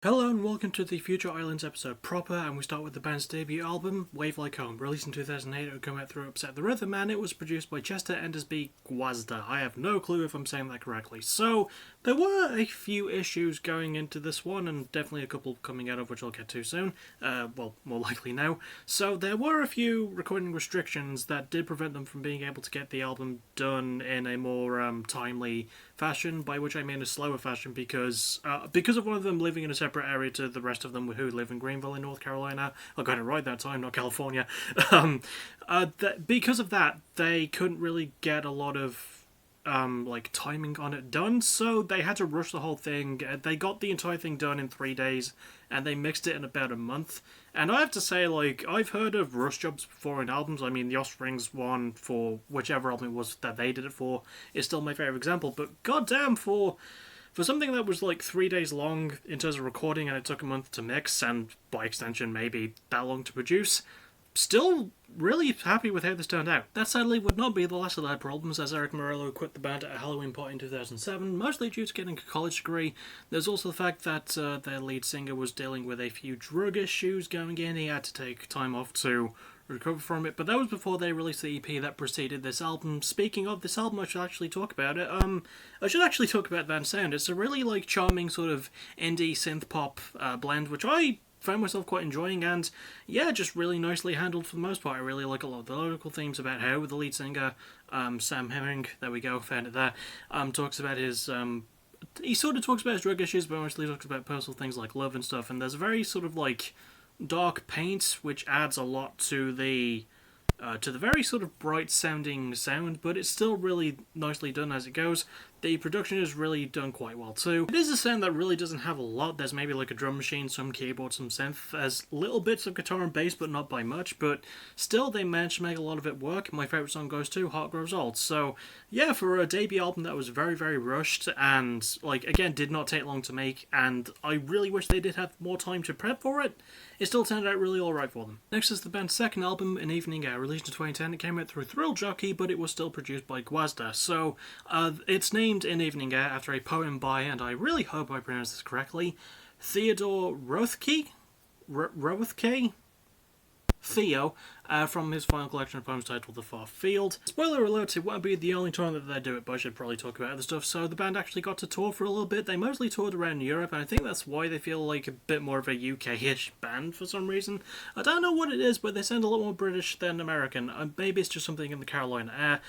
Hello and welcome to the Future Islands episode proper, and we start with the band's debut album, Wave Like Home. Released in 2008, it would come out through Upset the Rhythm, and it was produced by Chester Endersby Guazda. I have no clue if I'm saying that correctly. So, there were a few issues going into this one, and definitely a couple coming out of which I'll get to soon. Well, more likely now. So, there were a few recording restrictions that did prevent them from being able to get the album done in a more timely fashion, by which I mean a slower fashion, because of one of them living in a separate area to the rest of them who live in Greenville in North Carolina. I got it right that time, not California. Because of that, they couldn't really get a lot of timing on it done, so they had to rush the whole thing. They got the entire thing done in 3 days, and they mixed it in about a month. And I have to say, I've heard of rush jobs before in albums. I mean, the Offspring's one for whichever album it was that they did it for is still my favourite example, but goddamn, for something that was 3 days long in terms of recording and it took a month to mix, and by extension maybe that long to produce, still really happy with how this turned out. That sadly would not be the last of their problems, as Eric Morillo quit the band at a Halloween party in 2007, mostly due to getting a college degree. There's also the fact that their lead singer was dealing with a few drug issues going in. He had to take time off to recover from it, but that was before they released the EP that preceded this album. Speaking of this album, I should actually talk about it. I should actually talk about that sound. It's a really charming sort of indie synth pop blend, which I found myself quite enjoying, and yeah, just really nicely handled for the most part. I really like a lot of the lyrical themes about how the lead singer, Sam Herring, there we go, found it there, talks about his he sort of talks about his drug issues, but mostly talks about personal things like love and stuff, and there's a very sort of dark paint which adds a lot to the very sort of bright sounding sound, but it's still really nicely done as it goes. The production is really done quite well too. It is a sound that really doesn't have a lot. There's maybe a drum machine, some keyboard, some synth. There's little bits of guitar and bass, but not by much. But still, they managed to make a lot of it work. My favourite song goes to Heart Grows Old. So yeah, for a debut album that was very, very rushed and again did not take long to make, and I really wish they did have more time to prep for it, it still turned out really alright for them. Next is the band's second album, An Evening Air, released in 2010. It came out through Thrill Jockey, but it was still produced by Guazda. So it's named An Evening Air after a poem by, and I really hope I pronounced this correctly, Theodore Roethke? Theo, from his final collection of poems titled The Far Field. Spoiler alert, it won't be the only time that they do it, but I should probably talk about other stuff. So the band actually got to tour for a little bit. They mostly toured around Europe, and I think that's why they feel like a bit more of a UK-ish band for some reason. I don't know what it is, but they sound a lot more British than American. Maybe it's just something in the Carolina air.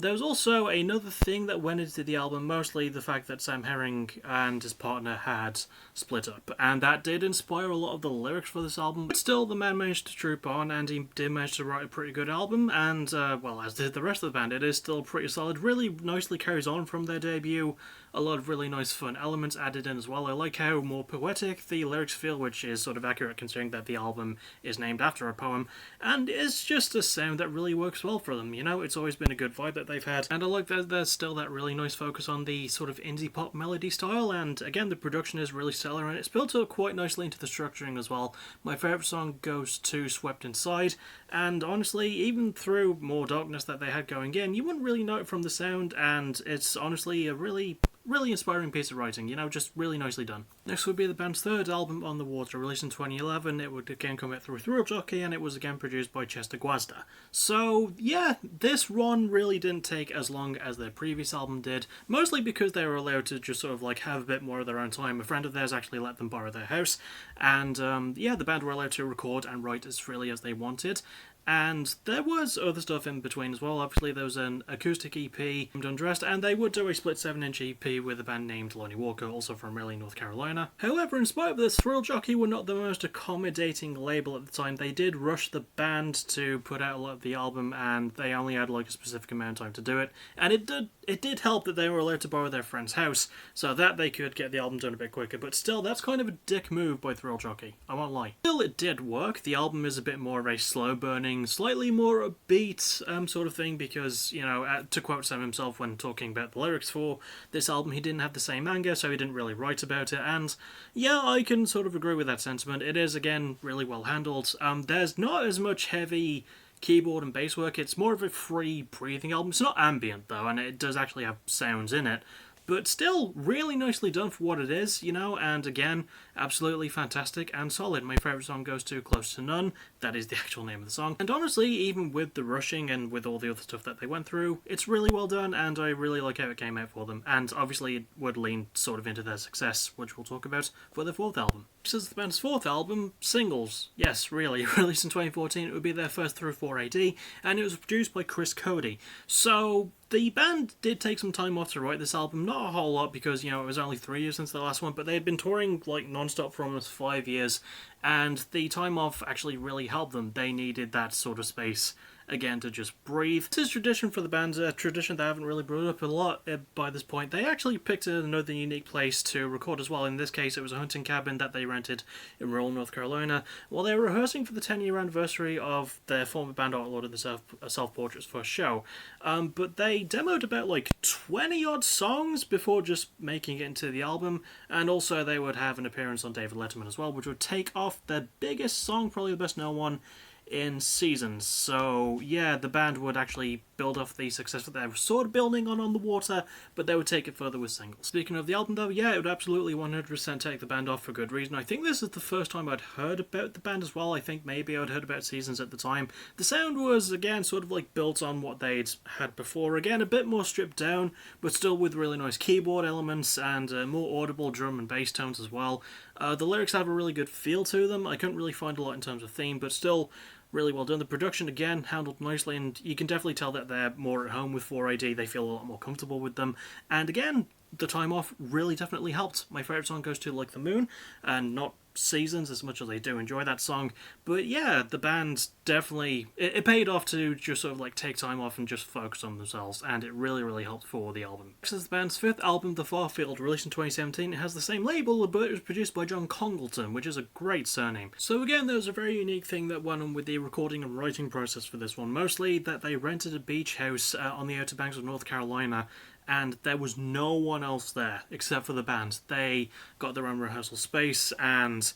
There was also another thing that went into the album, mostly the fact that Sam Herring and his partner had split up, and that did inspire a lot of the lyrics for this album. But still, the man managed to troop on, and he did manage to write a pretty good album, and, well, as did the rest of the band. It is still pretty solid, really nicely carries on from their debut. A lot of really nice fun elements added in as well. I like how more poetic the lyrics feel, which is sort of accurate considering that the album is named after a poem, and it's just a sound that really works well for them. You know, it's always been a good vibe that they've had, and I like that there's still that really nice focus on the sort of indie pop melody style, and again, the production is really stellar, and it's built up quite nicely into the structuring as well. My favourite song goes to Swept Inside, and honestly, even through more darkness that they had going in, you wouldn't really know it from the sound, and it's honestly a really inspiring piece of writing, you know, just really nicely done. Next would be the band's third album, On the Water, released in 2011. It would again come out through Thrill Jockey, and it was again produced by Chester Guazda. So yeah, this run really didn't take as long as their previous album did, mostly because they were allowed to just sort of have a bit more of their own time. A friend of theirs actually let them borrow their house, and yeah, the band were allowed to record and write as freely as they wanted. And there was other stuff in between as well. Obviously, there was an acoustic EP named Undressed, and they would do a split 7-inch EP with a band named Lonnie Walker, also from Raleigh, North Carolina. However, in spite of this, Thrill Jockey were not the most accommodating label at the time. They did rush the band to put out a lot of the album, and they only had a specific amount of time to do it. And it did help that they were allowed to borrow their friend's house, so that they could get the album done a bit quicker. But still, that's kind of a dick move by Thrill Jockey, I won't lie. Still, it did work. The album is a bit more of a slow-burning, slightly more upbeat sort of thing, because, you know, to quote Sam himself when talking about the lyrics for this album, he didn't have the same anger, so he didn't really write about it, and yeah, I can sort of agree with that sentiment. It is, again, really well handled. There's not as much heavy keyboard and bass work. It's more of a free breathing album. It's not ambient though, and it does actually have sounds in it, but still really nicely done for what it is, you know. And again, absolutely fantastic and solid. My favourite song goes to Close to None. That is the actual name of the song. And honestly, even with the rushing and with all the other stuff that they went through, it's really well done, and I really like how it came out for them. And obviously it would lean sort of into their success, which we'll talk about for their fourth album. This is the band's fourth album, Singles. Yes, really, released in 2014, it would be their first through 4AD, and it was produced by Chris Cody. So the band did take some time off to write this album, not a whole lot because, you know, it was only 3 years since the last one, but they had been touring like non-stop for almost 5 years, and the time off actually really helped them. They needed that sort of space again to just breathe. This is tradition for the band, a tradition they haven't really brought up a lot by this point. They actually picked another unique place to record as well. In this case, it was a hunting cabin that they rented in rural North Carolina while they were rehearsing for the 10-year anniversary of their former band Outlawed of the Self-Portraits first show. But they demoed about like 20-odd songs before just making it into the album, and also they would have an appearance on David Letterman as well, which would take off their biggest song, probably the best known one, in Seasons. So yeah, the band would actually build off the success that they were sort of building on the water, but they would take it further with singles. Speaking of the album though, yeah, it would absolutely 100% take the band off for good reason. I think this is the first time I'd heard about the band as well. I think maybe I'd heard about Seasons at the time. The sound was, again, sort of like built on what they'd had before. Again, a bit more stripped down, but still with really nice keyboard elements and more audible drum and bass tones as well. The lyrics have a really good feel to them. I couldn't really find a lot in terms of theme, but still really well done. The production, again, handled nicely, and you can definitely tell that they're more at home with 4AD. They feel a lot more comfortable with them. And again, the time off really definitely helped. My favourite song goes to Like the Moon, and not Seasons, as much as I do enjoy that song. But yeah, the band definitely, it paid off to just sort of like take time off and just focus on themselves, and it really helped for the album. This is the band's fifth album, The Far Field, released in 2017. It has the same label, but it was produced by John Congleton, which is a great surname. So again, there was a very unique thing that went on with the recording and writing process for this one, mostly that they rented a beach house on the Outer Banks of North Carolina, and there was no one else there except for the band. They got their own rehearsal space, and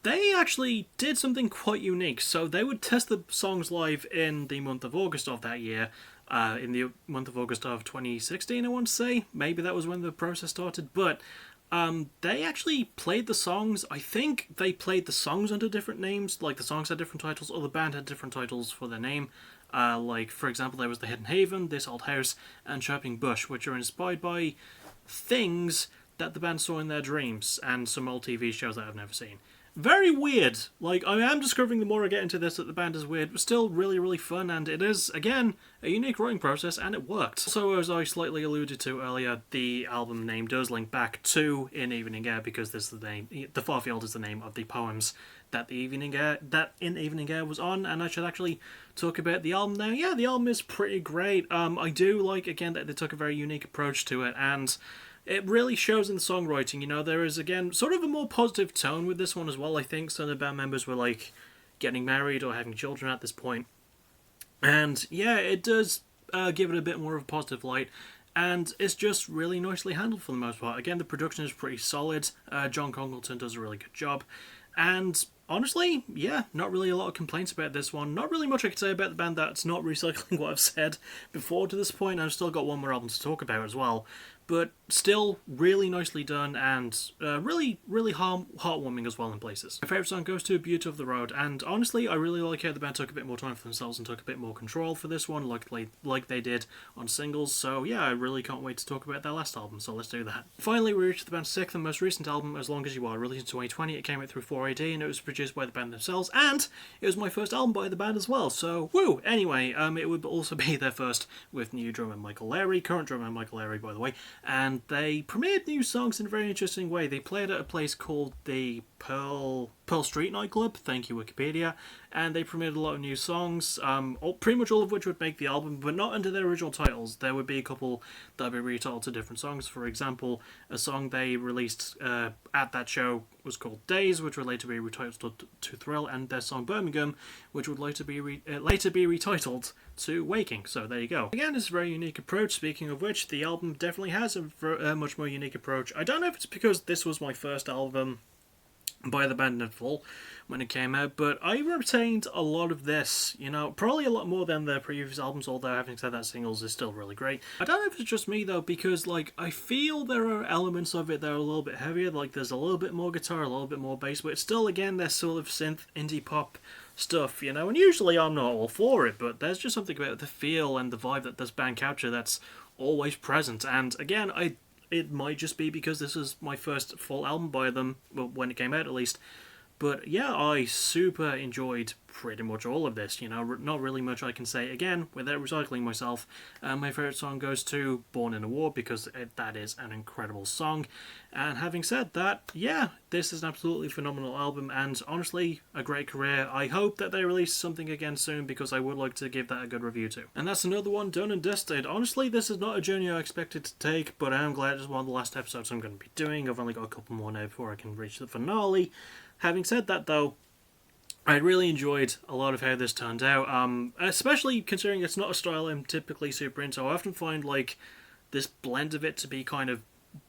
they actually did something quite unique. So they would test the songs live in the month of August of that year, in the month of August of 2016, I want to say. Maybe that was when the process started, but they actually played the songs. I think they played the songs under different names, like the songs had different titles, or the band had different titles for their name. Like, for example, there was The Hidden Haven, This Old House, and Chirping Bush, which are inspired by things that the band saw in their dreams, and some old TV shows that I've never seen. Very weird. Like, I am discovering the more I get into this that the band is weird, but still really fun, and it is, again, a unique writing process, and it worked. So, as I slightly alluded to earlier, the album name does link back to In Evening Air, because this is the name, The Far Field is the name of the poems that In Evening Air was on, and I should actually talk about the album now. Yeah, the album is pretty great. I do like, again, that they took a very unique approach to it, and it really shows in the songwriting. You know, there is, again, sort of a more positive tone with this one as well. I think some of the band members were, like, getting married or having children at this point. And, yeah, it does give it a bit more of a positive light. And it's just really nicely handled for the most part. Again, the production is pretty solid. John Congleton does a really good job. And honestly, yeah, not really a lot of complaints about this one. Not really much I could say about the band that's not recycling what I've said before to this point. I've still got one more album to talk about as well. But still really nicely done, and really heartwarming as well in places. My favourite song goes to Beauty of the Road, and honestly I really like how the band took a bit more time for themselves and took a bit more control for this one, like they did on singles. So yeah, I really can't wait to talk about their last album, so let's do that. Finally, we reached the band's sixth and most recent album, As Long As You Are, released in 2020. It came out through 4AD, and it was produced by the band themselves, and it was my first album by the band as well, so woo! Anyway, it would also be their first with new drummer Michael Larry, current drummer Michael Larry, by the way, and they premiered new songs in a very interesting way. They played at a place called the Pearl Street nightclub, thank you Wikipedia, and they premiered a lot of new songs, pretty much all of which would make the album, but not under their original titles. There would be a couple that would be retitled to different songs. For example, a song they released at that show was called Days, which would later be retitled to Thrill, and their song Birmingham, which would later be retitled to Waking. So there you go. Again, it's a very unique approach. Speaking of which, the album definitely has a much more unique approach. I don't know if it's because this was my first album by the band in full when it came out, but I retained a lot of this, probably a lot more than their previous albums, although having said that, Singles is still really great. I don't know if it's just me though, because I feel there are elements of it that are a little bit heavier, there's a little bit more guitar, a little bit more bass, but it's still, again, there's sort of synth, indie pop stuff, and usually I'm not all for it, but there's just something about the feel and the vibe that this band capture that's always present, and again, it might just be because this is my first full album by them, well, when it came out at least. But yeah, I super enjoyed pretty much all of this. Not really much I can say again without recycling myself. My favourite song goes to Born in a War because that is an incredible song. And having said that, yeah, this is an absolutely phenomenal album and honestly a great career. I hope that they release something again soon because I would like to give that a good review too. And that's another one done and dusted. Honestly, this is not a journey I expected to take, but I am glad it's one of the last episodes I'm going to be doing. I've only got a couple more now before I can reach the finale. Having said that, though, I really enjoyed a lot of how this turned out, especially considering it's not a style I'm typically super into. I often find, this blend of it to be kind of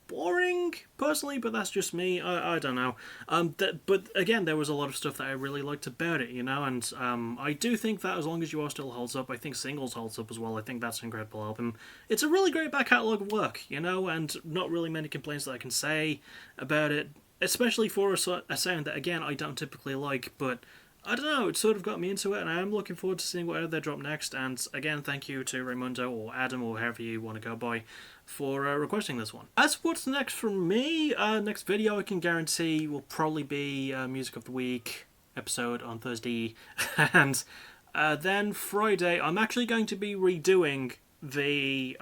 boring, personally, but that's just me. I don't know. But again, there was a lot of stuff that I really liked about it, and I do think that As Long As You Are still holds up. I think Singles holds up as well. I think that's an incredible album. It's a really great back catalogue of work, and not really many complaints that I can say about it. Especially for a sound that, again, I don't typically like, but I don't know, it sort of got me into it, and I am looking forward to seeing whatever they drop next. And again, thank you to Raimundo or Adam or however you want to go by for requesting this one. As for what's next from me, next video I can guarantee will probably be Music of the Week episode on Thursday, and then Friday I'm actually going to be redoing the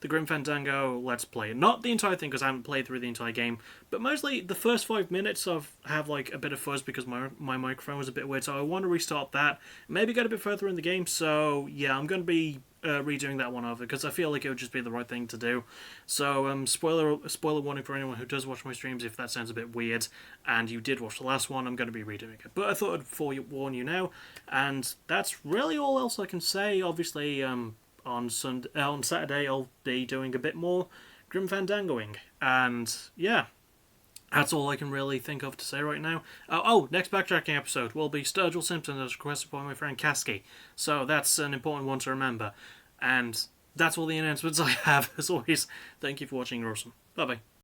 Grim Fandango Let's Play. Not the entire thing, because I haven't played through the entire game, but mostly the first 5 minutes have a bit of fuzz because my microphone was a bit weird, so I want to restart that, maybe get a bit further in the game, so yeah, I'm going to be redoing that one over, because I feel like it would just be the right thing to do. So, spoiler warning for anyone who does watch my streams if that sounds a bit weird, and you did watch the last one, I'm going to be redoing it. But I thought I'd forewarn you now, and that's really all else I can say. Obviously, on Saturday I'll be doing a bit more Grim Fandangoing, and yeah, that's all I can really think of to say right now. Next Backtracking episode will be Sturgill Simpson as requested by my friend Kasky, so that's an important one to remember. And that's all the announcements I have. As always, thank you for watching. You're awesome. Bye bye.